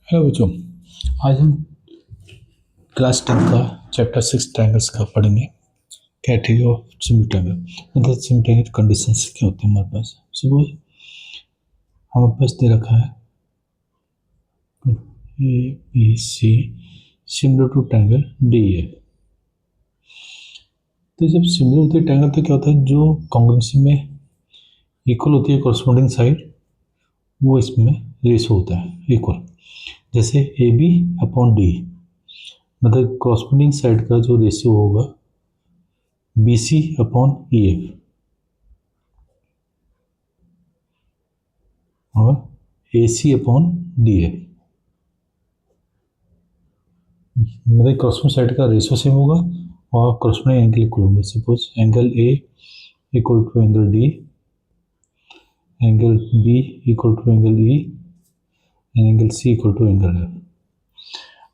Hello बच्चों, आज हम क्लास 10 का चैप्टर 6 ट्रायंगल्स का पढ़ेंगे। कैटेगरी ऑफ सिमिट्रिकल मतलब सिमिट्रिकल कंडीशंस क्या होते हैं हमारे पास। सपोज हमारे पास दे रखा है A B C similar to triangle D A. तो जब सिमिलर होती है ट्रायंगल तो क्या होता है, जो कॉन्ग्रुएंसी में इक्वल होती है कॉरस्पॉन्डिंग साइड, वो इसमें रेशो होता है इक्वल। जैसे ए बी अपॉन डी, मतलब कॉरस्पॉन्डिंग साइड का जो रेशियो होगा B C upon E F, और A C upon D F, मतलब कॉरस्पॉन्डिंग साइड का रेशियो सेम होगा और कॉरस्पॉन्डिंग एंगल इक्वल होंगे। Suppose angle A equal to angle D, angle B equal to angle E, and angle C equal to angle F.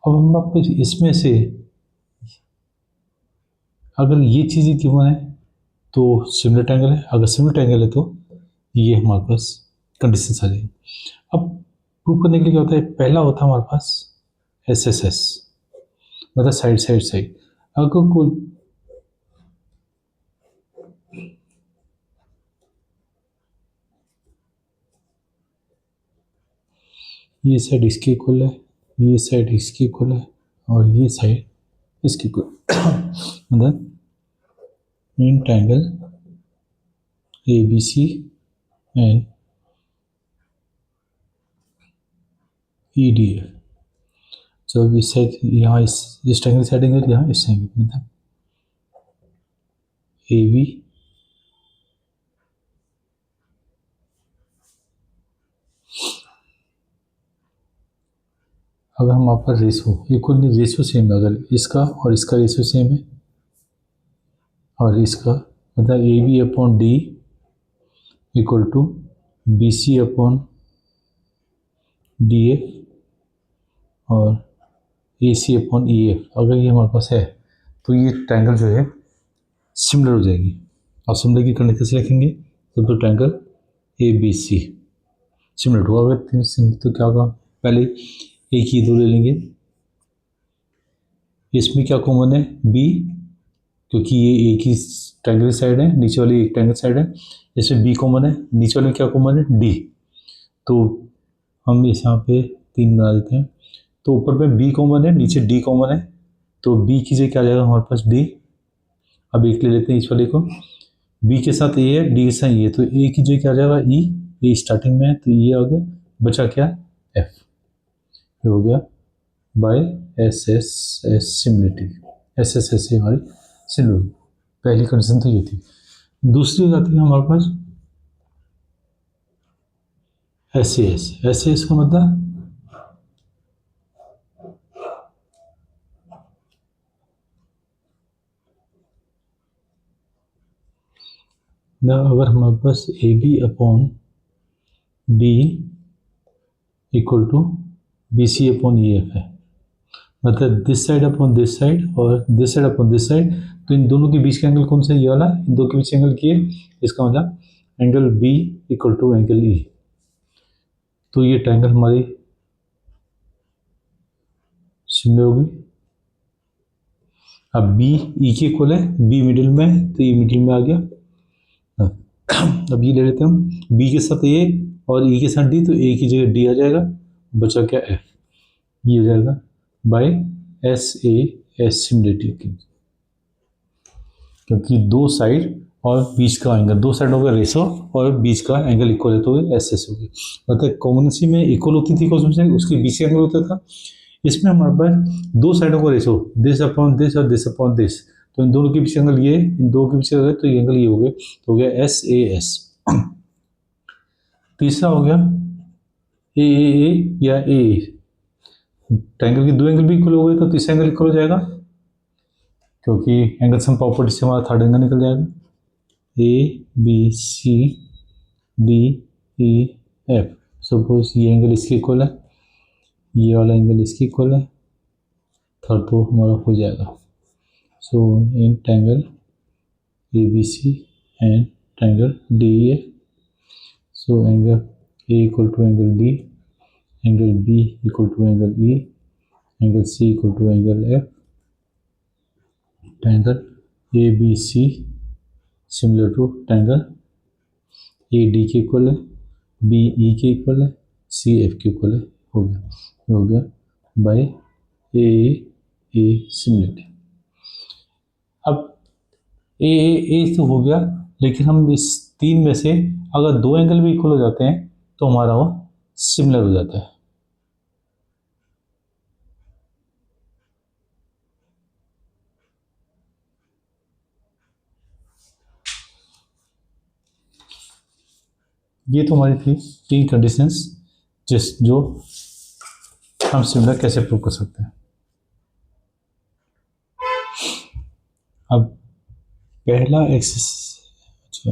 अब हम आपको इसमें से अगर ये चीज़ें गिवन है तो सिमिलर ट्रायंगल है, अगर सिमिलर ट्रायंगल है तो ये हमारे पास कंडीशन आ जाएगी। अब प्रूव करने के लिए क्या होता है, पहला होता है हमारे पास एस एस एस, मतलब साइड साइड साइड। अगर कोई ये साइड इसके इक्वल है, ये साइड इसके इक्वल है, और ये साइड इसके इक्वल मतलब in triangle A B C and E D F. जब इस साइड यहाँ इस ट्रायंगल साइड एंगल, यहाँ इस एंगल, मतलब ए बी अगर हम आपका रेशो इक्वल नहीं, रेशो सेम है, अगर इसका और इसका रेशो सेम है और इसका, मतलब A B upon D equal to B C upon D F और A C upon E F, अगर ये हमारे पास है तो ये ट्रायंगल जो है सिमिलर हो जाएगी। आप सिमिलर की कंडीशन से रखेंगे तो triangle A B C similar होगा। अगर तीन सिमिलर तो क्या होगा, पहले एक ही दो ले लेंगे, इसमें क्या कॉमन है बी, क्योंकि ये एक ही ट्रायंगल साइड है, नीचे वाली एक ट्रायंगल साइड है, इसमें बी कॉमन है, नीचे वाले में क्या कॉमन है डी। तो हम इस यहाँ पे 3 बना देते हैं, तो ऊपर में बी कॉमन है, नीचे डी कॉमन है, तो बी की जगह क्या आ जाएगा हमारे पास डी। अब एक ले लेते हैं इस वाले को, बी के साथ ए है, डी के साथ ए, तो ए की जगह क्या आ जाएगा ई, ए स्टार्टिंग में है तो ये आ गया, बचा क्या एफ, ये हो गया by S S S similarity. S S S हमारी सिमिलरिटी, पहली कंडीशन तो ये थी। दूसरी हो जाती है हमारे पास S A S. S A S का मतलब अगर हमारे पास A B upon B equal to B C upon E F है, मतलब this side upon this side और this side upon this side, तो इन दोनों के बीच का एंगल कौन सा, ये वाला, इन दो के बीच एंगल किए, इसका मतलब angle B equal to angle E. तो ये ट्रायंगल हमारी सिमिलर होगी। अब बी ई के इक्वल है, बी मिडिल में है तो ये मिडिल में आ गया। अब ये ले लेते हैं हम, बी के साथ ए और ई के साथ डी, तो ए की जगह डी आ जाएगा, बचा क्या एफ, ये हो जाएगा bye S A S similarity, क्योंकि दो साइड और बीच का एंगल, दो साइड हो गया रेशो और बीच का एंगल इक्वल है तो एस एस हो गया। मतलब कॉमनसी में इक्वल होती थी कॉमनसी, उसके बीच का एंगल होता था। इसमें हमारे पास दो साइडों का रेशो दिस अपॉन दिस और दिस अपॉन दिस, तो इन दोनों के बीच एंगल ये, इन दो के बीच एंगल, तो ये एंगल ये हो गया, तो हो गया एस ए एस। तीसरा हो गया ए या ए, ट्रायंगल के दो एंगल भी इक्वल हो गए तो तीसरा एंगल इक्वल हो जाएगा, क्योंकि एंगल सम प्रॉपर्टी से हमारा थर्ड एंगल निकल जाएगा। A B C D E F, suppose ये एंगल इसके इक्वल है, ये वाला एंगल इसके इक्वल है, थर्ड तो हमारा हो जाएगा। So in triangle A B C and triangle D E F, so angle A equal to angle D angle B equal to angle E, angle C equal to angle F, triangle A B C similar to triangle A D के equal है, B E के equal है, C F के equal है। हो गया by A A similarity. अब ए तो हो गया, लेकिन हम इस तीन में से अगर दो एंगल भी इक्वल हो जाते हैं तो हमारा वो सिमिलर हो जाता है। ये तो हमारी थी तीन कंडीशंस जो हम सिमिलर कैसे प्रूव कर सकते हैं। अब पहला अच्छा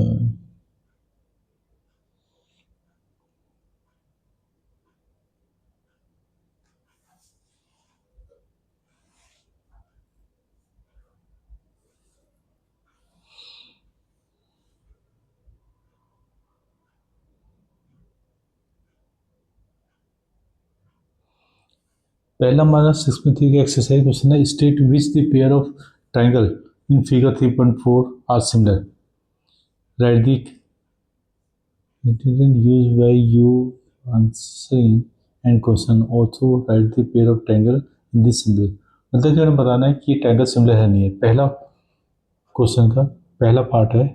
पहला हमारा 6.3 का एक्सरसाइज क्वेश्चन है, state which the pair of triangle in figure 3.4 are similar, write the integrant use by you answering and question also write the pair of triangle in this similar. मतलब कि हमें बताना है कि ट्राइंगल सिमिलर है नहीं है। पहला क्वेश्चन का पहला पार्ट है,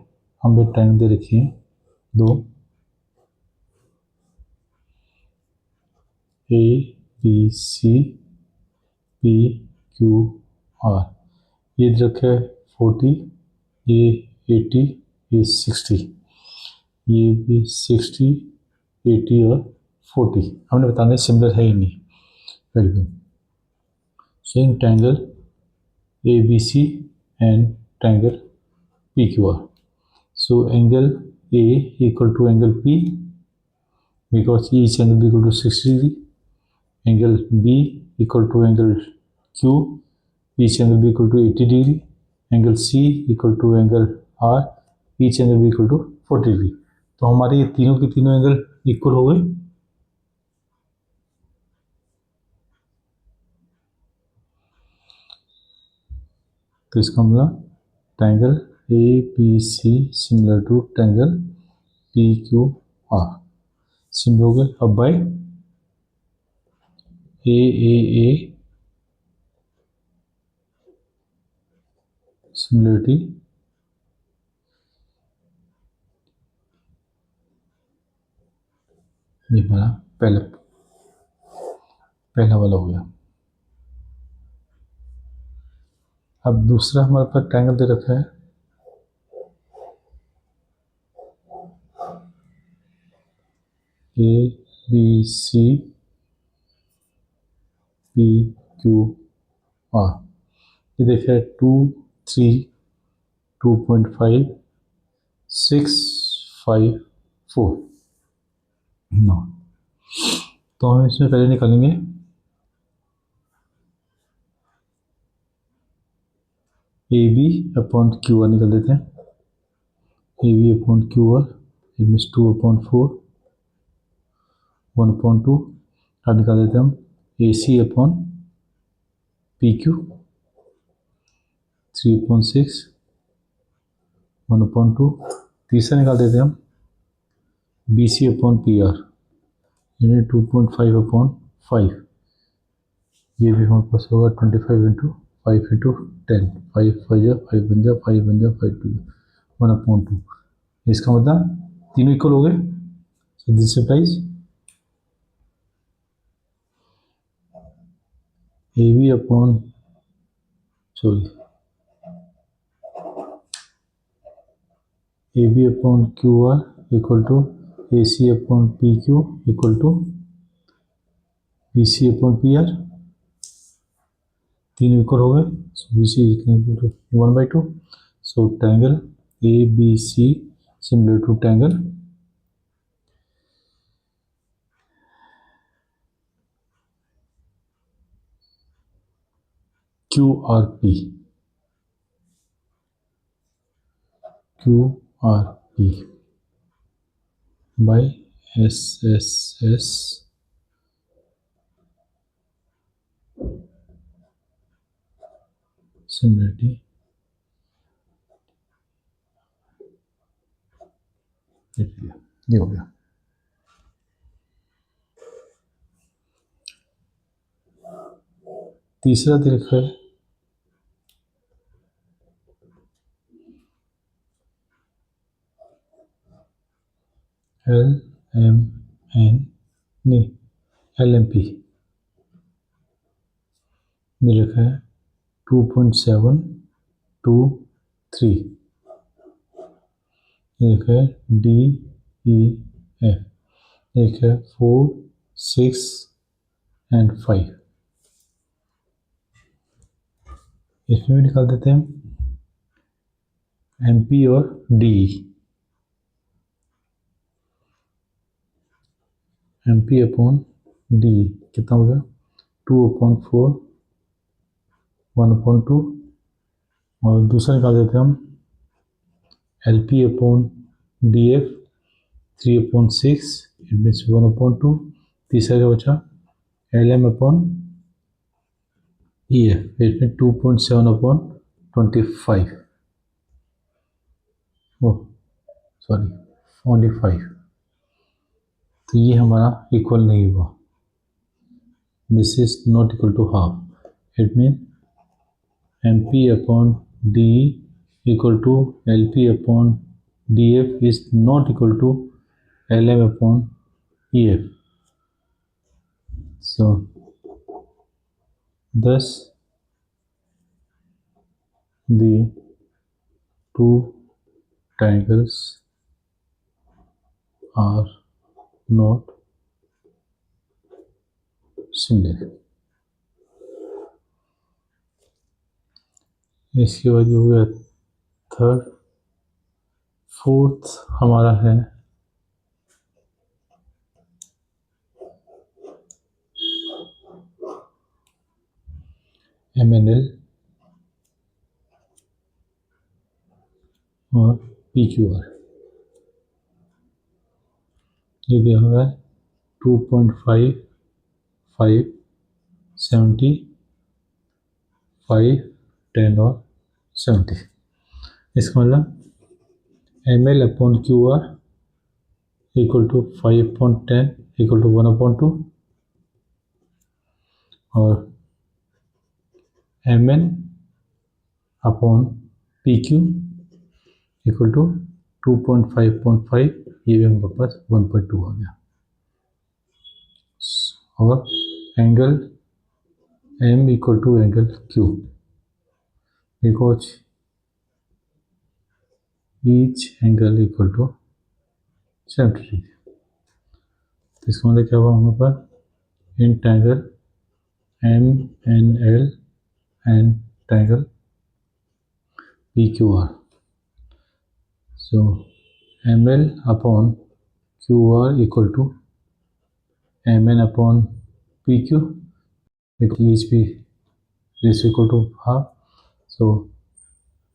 हमें ट्राइंगल दे रखी है दो, A B C P Q R, ये रखा है 40, ये 80, ये 60, ये भी 60, 80 और 40। हमने बताना है सिमिलर है ही नहीं। Very good. So in triangle A B C and triangle P Q R, so angle A equal to angle P because each angle be equal to 60 degree, angle B equal to angle Q, each angle be equal to 80 degree, angle C equal to angle R, each angle be equal to 40 degree। तो हमारे ये तीनों के तीनों angle equal हो गए। तो इसका मतलब triangle A B C similar to triangle P Q R similar हो गए। अब बाय ए सिमिलरिटी ये हमारा पहला वाला हो गया। अब दूसरा हमारे पास ट्रायंगल दे रखा है A B C P Q R, ये देखिए 2 3 2.5 6 5 4 9। तो हम इसमें पहले निकालेंगे A B upon Q R, निकाल देते हैं A B upon Q R, it means 2/4 1/2। अब निकाल देते हैं हम A C upon P Q 3/6 1/2। तीसरा निकाल देते हैं हम B C upon P R, यानी 2.5/5। ये भी हमारे पास होगा 25 इंटू 5 इंटू 10, 5 5 बन जा 5 बन जा 5 2 1/2। इसका मतलब तीनों इक्वल हो गए। So this implies A B upon A B upon Q R equal to A C upon P Q equal to B C upon P R, तीन इक्वल हो गए। So B C equal to 1/2। So triangle A B C similar to triangle Q R P by S S S similarity ये हो गया। तीसरा दे रखा है LMN नहीं LMP दे रखा है 2.723 एक है DEF एक है 4 6 एंड 5 इसमें भी निकाल देते हैं MP और DE MP अपॉन DE कितना हो गया 2/4 1/2 और दूसरा निकाल देते हैं हम LP upon DF 3/6 it means 1/2 तीसरा क्या बचा LM अपॉन EF इसमें 2.7/25 ओह सॉरी ओनली 5 तो ये हमारा इक्वल नहीं हुआ this is not equal to half it mean MP upon DE equal to LP upon DF is not equal to LM upon EF. So, thus the two triangles are not similar. इसके बाद ये हो गया third fourth हमारा है MNL और PQR ये दिया हुआ है 2.5 5 70 5 10 और 70 इसका मतलब ML upon QR equal to 5/10 equal to 1/2 और MN upon PQ equal to 2.5/5 ये भी हमारे पास 1/2 आ गया और angle M equal to angle Q because each angle equal to 70 degree तो इसका मतलब क्या हुआ हमारे पास in triangle MNL and triangle PQR so ML upon QR equal to MN upon PQ because each be is equal to half so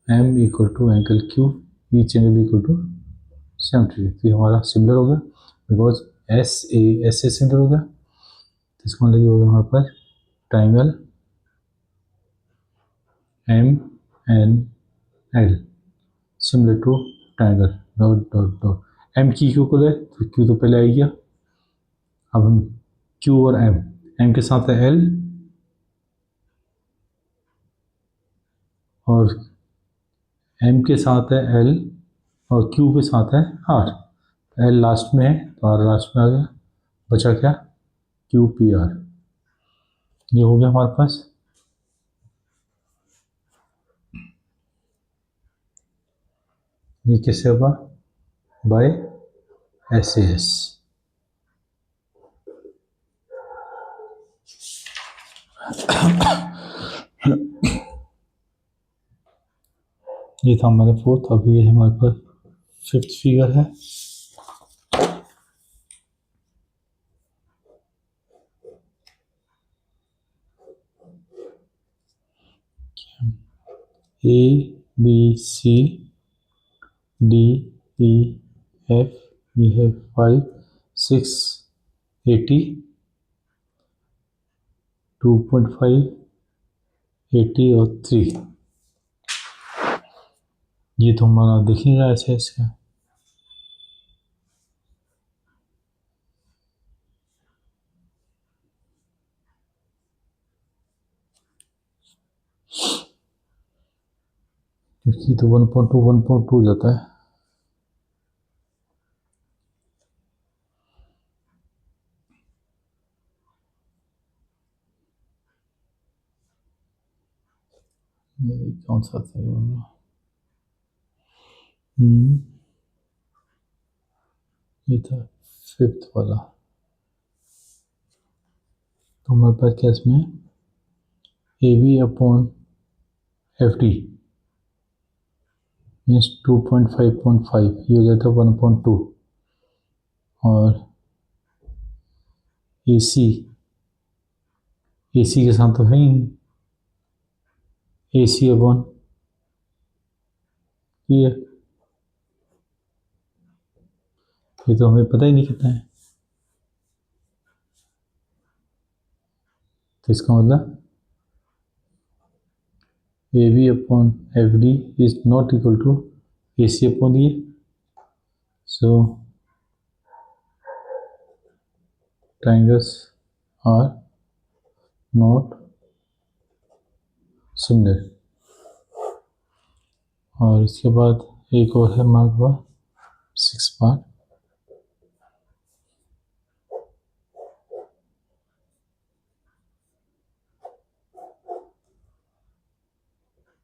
M equal to angle Q each angle equal to 70 तो ये हमारा similar हो गया because S से similar हो गया तो इसका मतलब ये हो गया हमारे पास triangle MNL similar to triangle dot dot dot M की Q को ले तो Q तो पहले आई गया अब हम Q और M के साथ है L और M के साथ है L और Q के साथ है R L लास्ट में है तो R लास्ट में आ गया बचा क्या QPR ये हो गया हमारे पास ये कैसे होगा बाय SAS ये था हमारे फोर्थ अभी ये हमारे पास फिफ्थ फिगर है ABC DEF ये है 5 6 80 2.5 80 और 3 ये तो हमारा दिख नहीं रहा है ऐसे इसका। क्योंकि तो 1.2 जाता है। ये कौन सा था ये था 5th वाला। तो हमारे पास क्या इसमें A B upon F D means 2.5.5 ये हो जाता है 1.2 और ए सी के साथ तो है ही ए सी अपॉन ये तो हमें पता ही नहीं कितना है। तो इसका मतलब A B upon F D is not equal to A C upon ये। So triangles are not similar. और इसके बाद एक और है हमारे पास 6 part.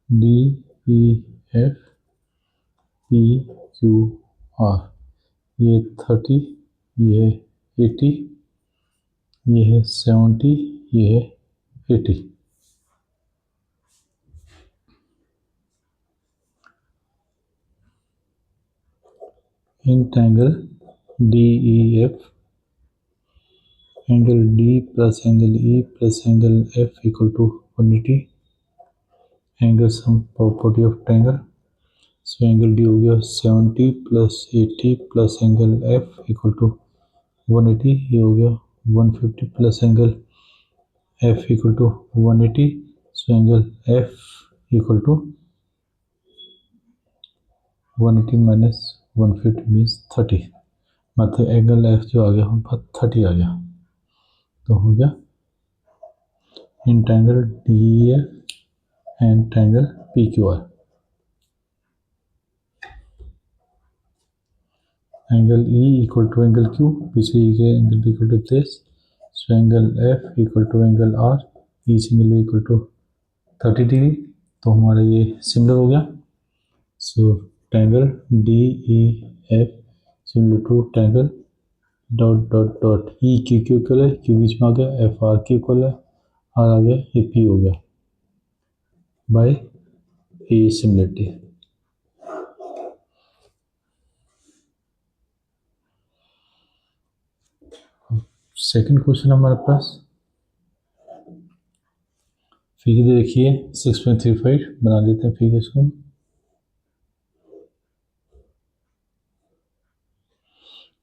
D E F P Q R ये 30 ये है 80 ये है 70 ये है 80। In triangle D E F angle D plus angle E plus angle F equal to 180 angle sum property of triangle. So angle D हो गया 70 plus 80 plus angle F equal to 180 ये हो गया 150 plus angle F equal to 180। So angle F equal to 180 minus 150 means 30 मतलब angle F जो आ गया हमारे 30 आ गया। तो हो गया in triangle D F and triangle P Q R angle E equal to angle Q पिछले ई के angle B equal to 30। So angle F equal to angle R each angle B equal to 30 degree. तो हमारा ये similar हो गया। So triangle D E F similar to triangle dot dot dot E Q Q equal है Q बीच में आ गया एफ आर क्यू इक्वल है आर आ गया ये पी हो गया by A similarity. Second question हमारे पास फिगर देखिए 6.35 बना देते हैं फिगर इसको।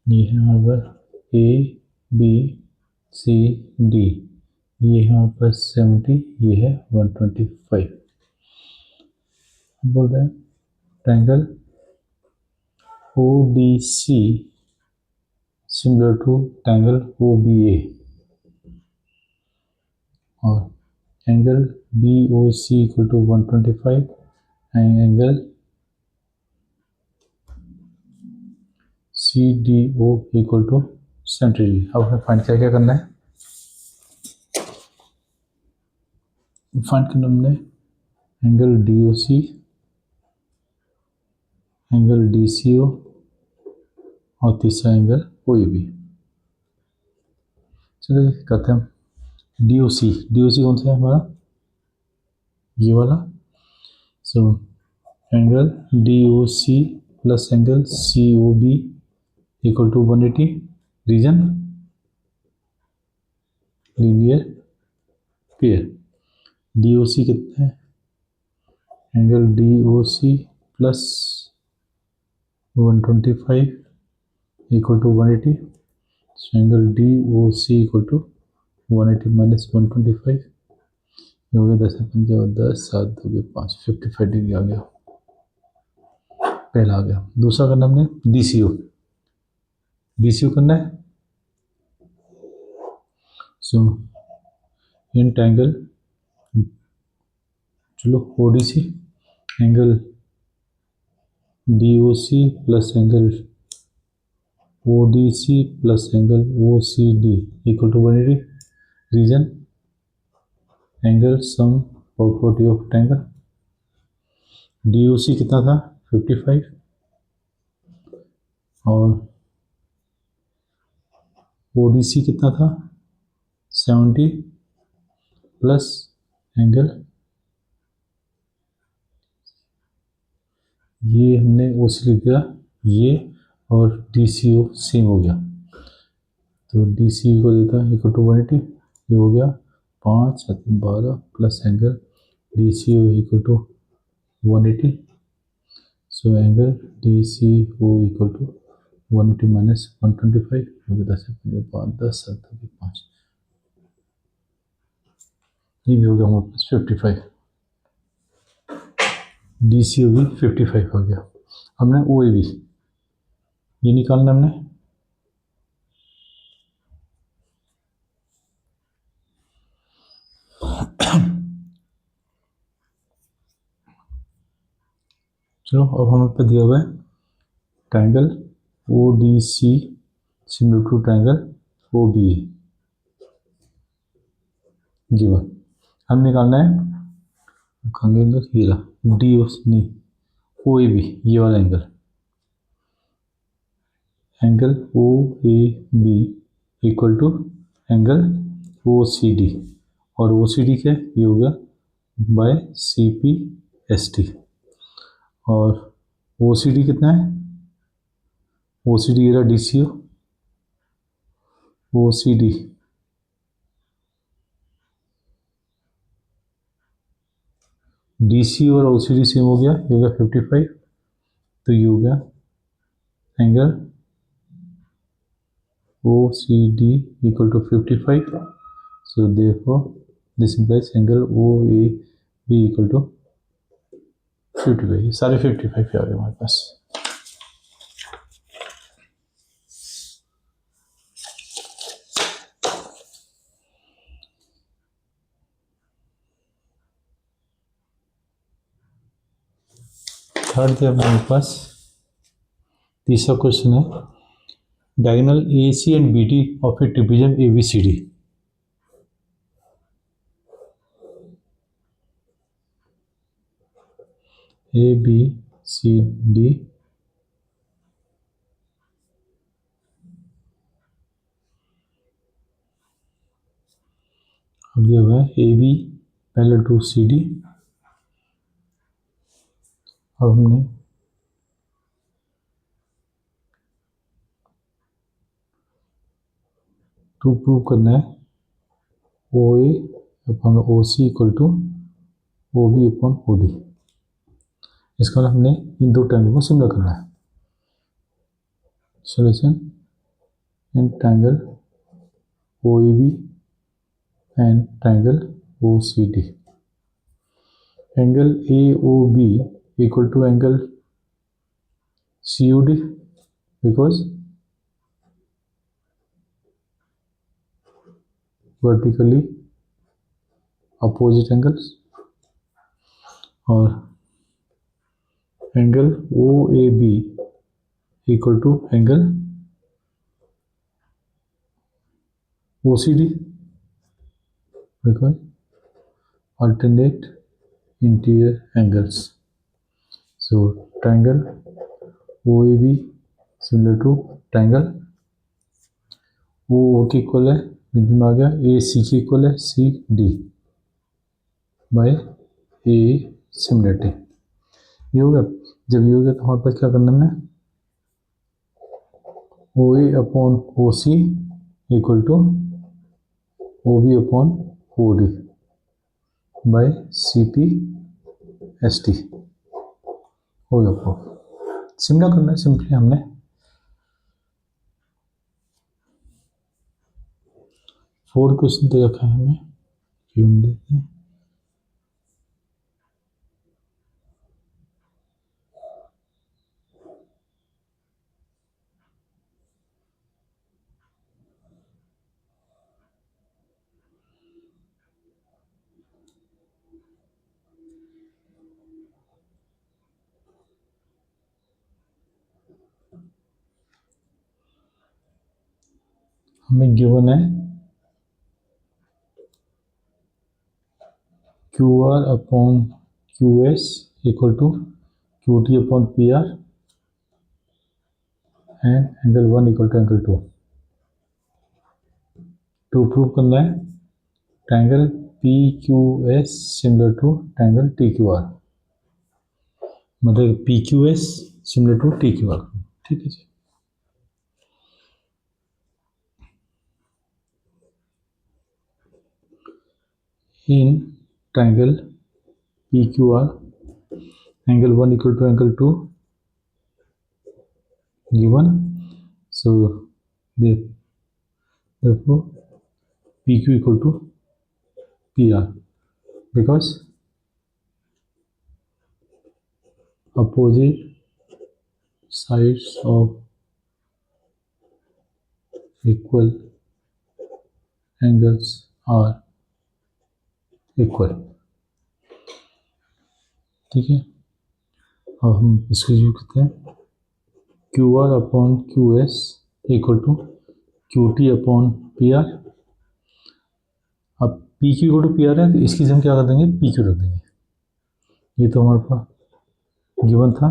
ये है हमारे पास ए बी सी डी ये है हमारे पास 70 ये है 125। बोल रहे हैं triangle O D C similar to triangle O B A और angle B O C equal to 125 and angle C D O equal to 70 degree. अब हमें फाइंड क्या करना है फाइंड करना हमने angle D O C angle D C O और तीसरा एंगल ओ ए बी। चलिए करते हैं डी ओ सी कौन सा है हमारा ये वाला। So angle D O C plus angle C O B equal to 180 reason linear pair. D O C कितना है angle D O C plus 125 equal to 180। So angle D O C equal to 180 minus 125 ये हो गया 10 अपन क्या 10 7 हो गया 5 55 degree आ गया। पहला आ गया। दूसरा करना हमने DCO। DCO करना है। सो इन ट्रायंगल, चलो ODC angle DOC plus angle ODC plus angle OCD equal to 180। Reason angle sum property of triangle. DOC कितना था 55 और ODC कितना था 70 प्लस एंगल, ये हमने OC लिख दिया ये, और DCO सेम हो गया। तो DCO को देता है इक्वल टू 180, ये हो गया 5 12 plus angle DCO equal to 180। So angle DCO equal to 180 minus 125 हो गया 10 10 5, ये भी हो गया हमारे पास 55। DCO भी 55 हो गया। हमने OAB ये निकालना हमने। चलो अब हमें पे दिया हुआ है triangle ODC similar to triangle OBA given. हम निकालना है एंगल ये रहा DOC नहीं OAB, ये वाला angle OAB equal to angle OCD, और OCD क्या ये हो गया बाय CPST। और OCD कितना है OCD ये रहा DCO, OCD DC और OCD सेम हो गया, ये हो गया 55। तो ये हो गया angle OCD equal to 55। So therefore this implies angle OAB equal to 55। सारे 55 पे आ गए हमारे पास। थर्ड थे हमारे पास, तीसरा क्वेश्चन है diagonal AC and BD of A trapezium ABCD। ABCD अब दिया हुआ है AB पैरेलल टू CD। अब हमने टू प्रूव करना है OA upon OC equal to OB upon OD। इसका मतलब हमने इन दो ट्रायंगल को सिमिलर करना है। Solution in triangle OAB and triangle OCD। Angle AOB equal to angle COD because vertically opposite angles, और angle OAB equal to angle OCD because alternate interior angles. So triangle OAB similar to triangle OO के equal है, middle में आ गया AC के equal है CD bye A similarity. ये हो गया। जब ये हो गया तो हमारे पास क्या करना है, OA upon OC equal to OB upon OD by CPST हो गया। आपको सिमिलर करना है सिंपली। हमने फोर्थ क्वेश्चन दे रखा है हमें, हम देखते हैं। हमें गिवन है Q R upon Q S equal to Q T upon P R and angle 1 equal to angle 2। To prove करना है triangle P Q S similar to triangle T Q R, मतलब P Q S similar to T Q R. ठीक है जी। In triangle P Q R angle 1 equal to angle 2 given, so therefore PQ equal to PR because opposite sides of equal angles are equal। ठीक है, अब हम इसको use करते हैं Q R upon Q S equal to Q T upon P R. अब P Q equal to P R है तो इसकी हम क्या कर देंगे, पी क्यू रख देंगे। ये तो हमारे पास गिवन था।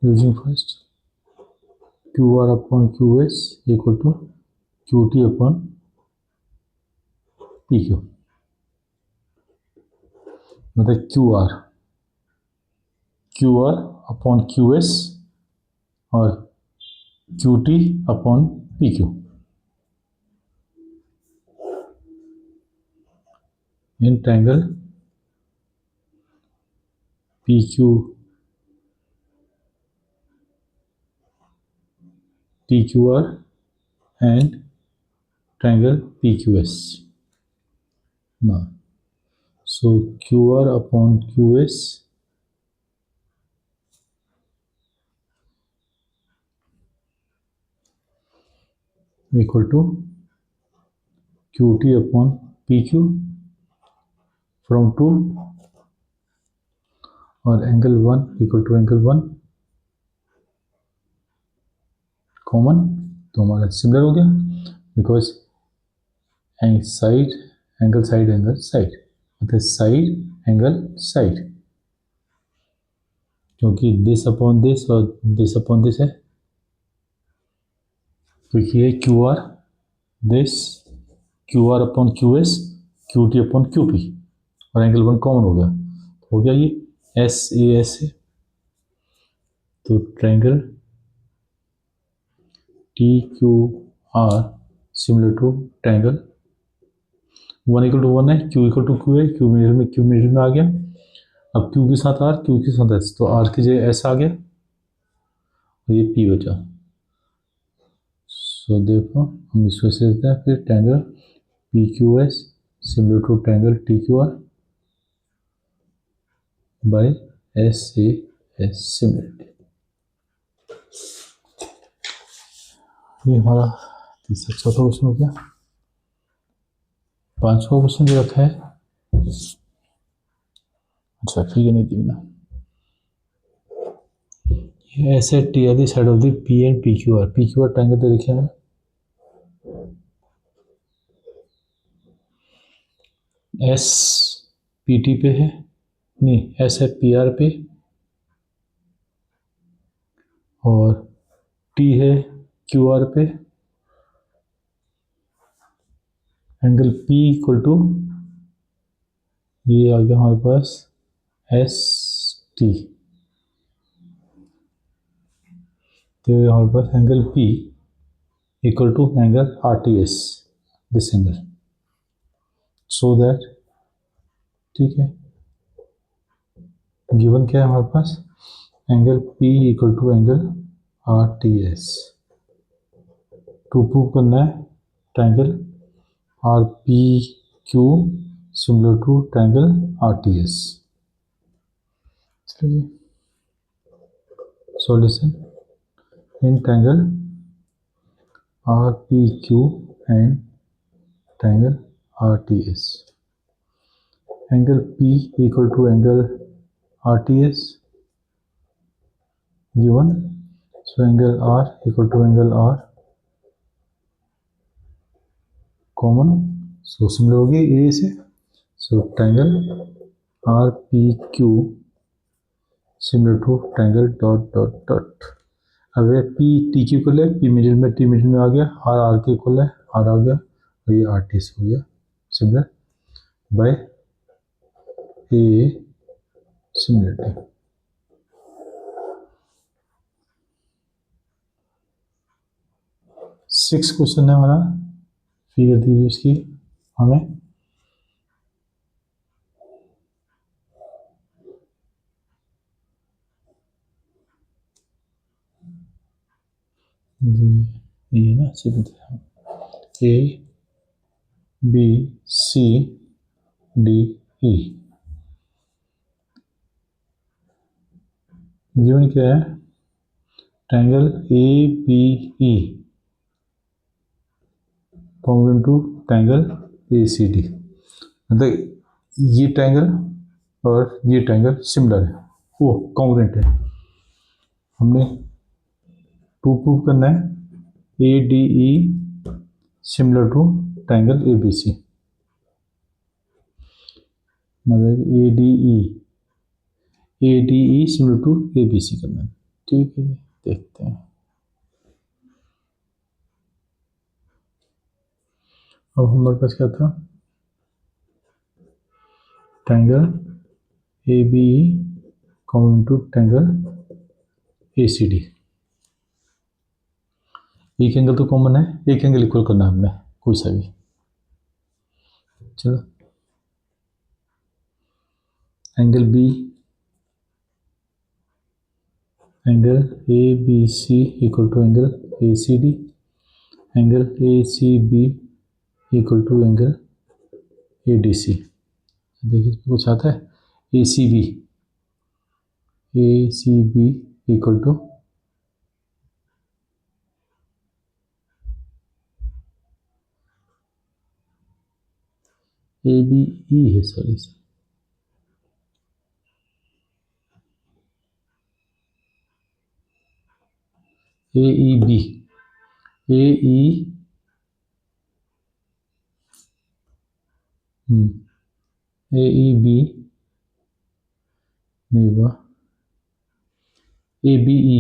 Using first Q R upon Q S equal to Q T upon P Q, मतलब Q R upon Q S और Q T upon P Q. In triangle P Q T Q R and triangle P Q S. ना so Q R upon Q S equal to Q T upon P Q from 2 और angle 1 equal to angle 1 common, तो हमारा similar हो गया because side angle side angle side, मतलब side angle side, क्योंकि this upon this और this upon this है तो ये Q R this Q R upon Q S Q T upon Q P और एंगल 1 कॉमन हो गया ये एस ए एस है। तो triangle T Q R similar to triangle 1 equal to 1 है, क्यू इक्वल टू क्यू है, Q middle में आ गया। अब क्यू के साथ आर, क्यू के साथ एस, तो आर की जगह एस आ गया और ये पी बचा। सो देखो हम इसको ऐसे देते हैं फिर triangle P Q S similar to triangle T Q R by S A S similarity. ये हमारा तीसरा चौथा क्वेश्चन हो गया। पांचवा क्वेश्चन जो रखा है, अच्छा ठीक है, नहीं थी ना, ये ऐसे T R the side of the P and P Q R triangle तो देखिए हमें एस पी टी पे है, नहीं एस है पी आर पे और टी है क्यू आर पे। एंगल पी इक्वल टू ये आ गया हमारे पास एस टी, तो हमारे पास angle P equal to angle R T S this angle, so that ठीक है गिवन क्या है हमारे पास angle P equal to angle R T S. To prove करना है triangle R P Q similar to triangle R T S. चलिए solution in triangle R P Q and triangle R T S. Angle P equal to angle R T S given. So angle R equal to angle R common, so similar होगी A से. So triangle R P Q similar to triangle dot dot dot. अब ये P T Q equal है, P middle में, T middle में आ गया, R R के इक्वल है, आर आ गया, और ये आर टी हो गया similar by A similarity. Six question है हमारा, फिगर दी हुई उसकी हमें. ये ना सिर्फ A B C D E. Given क्या है, triangle A B E congruent to triangle A C D. मतलब ये ट्रायंगल और ये ट्रायंगल सिमिलर है, वो कॉन्ग्रुएंट है. हमने प्रूव करना है A D E similar to triangle A B C. मतलब A D E similar to A B C करना है. ठीक है, देखते हैं. अब हमारे पास क्या था, triangle A B E common to triangle A C D. एक एंगल तो कॉमन है, एक एंगल इक्वल करना है हमने कोई सा भी. चलो, angle B, angle A B C equal to angle A C D, angle A C B equal to angle A D C. देखिए इसमें कुछ आता है, A C B equal to A B E है, sorry A E B, A E A E B नहीं हुआ, A B E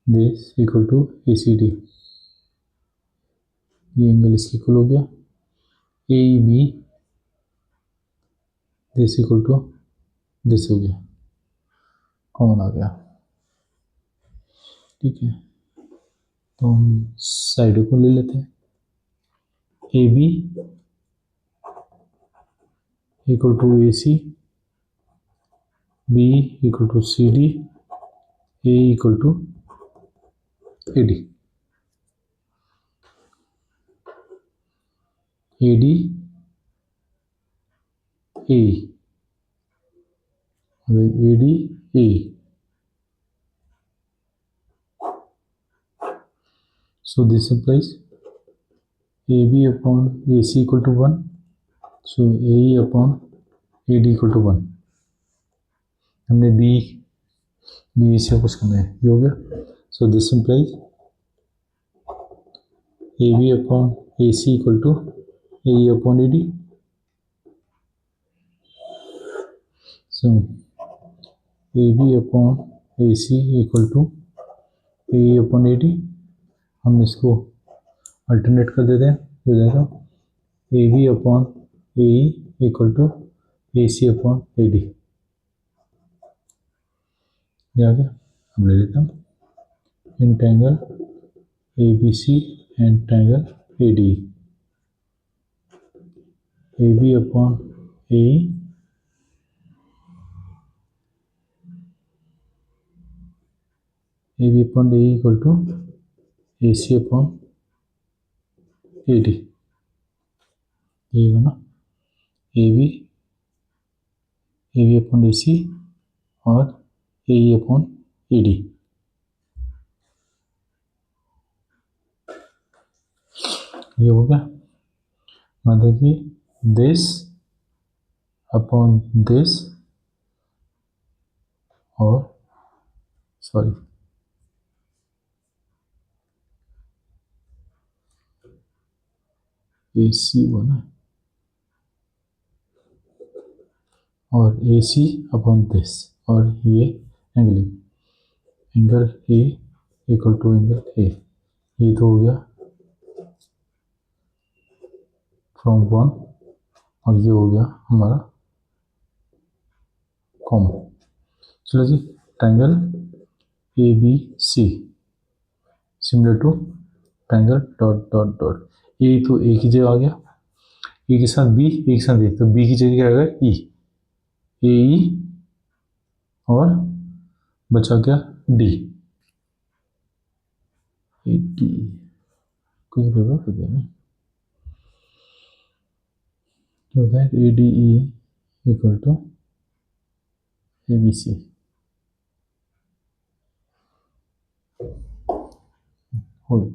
this equal to A C D. ये angle इसकी इक्वल हो गया, A E B this equal to this हो गया, common आ गया. ठीक है, तो हम साइडों को ले लेते हैं. A B equal to A C, B equal to C D, A equal to A D. A D A, A D A. So this implies AB upon AC equal to 1. So AE upon AD equal to 1. हमने B से कुछ करना है, ये हो गया. So this implies AB upon AC equal to AE upon AD. So AB upon AC equal to AE upon AD. हम इसको अल्टरनेट कर देते हैं, हो जाएगा A B upon A equal to A C upon A D. ये आ गया. हम ले लेता हूँ in triangle A B C and triangle A D. A B upon A B upon A equal to A C upon A D. ये बना ए B upon ए सी और ए अपॉन ए डी. ये हो गया. मतलब कि दिस अपॉन दिस और sorry AC बना और AC अपॉन दिस और ये angle A equal to angle A, ये तो हो गया फ्रॉम 1 और ये हो गया हमारा कॉमन। चलो जी, triangle ABC similar to triangle dot dot dot. A तो ए की जगह आ गया, ए के साथ बी, ए के साथ ए, तो बी की जगह क्या आ गया ई, ए ई और बचा क्या डी, ए डी कुछ गड़बड़ हो गया ना। So that ADE equal to ABC. Whole.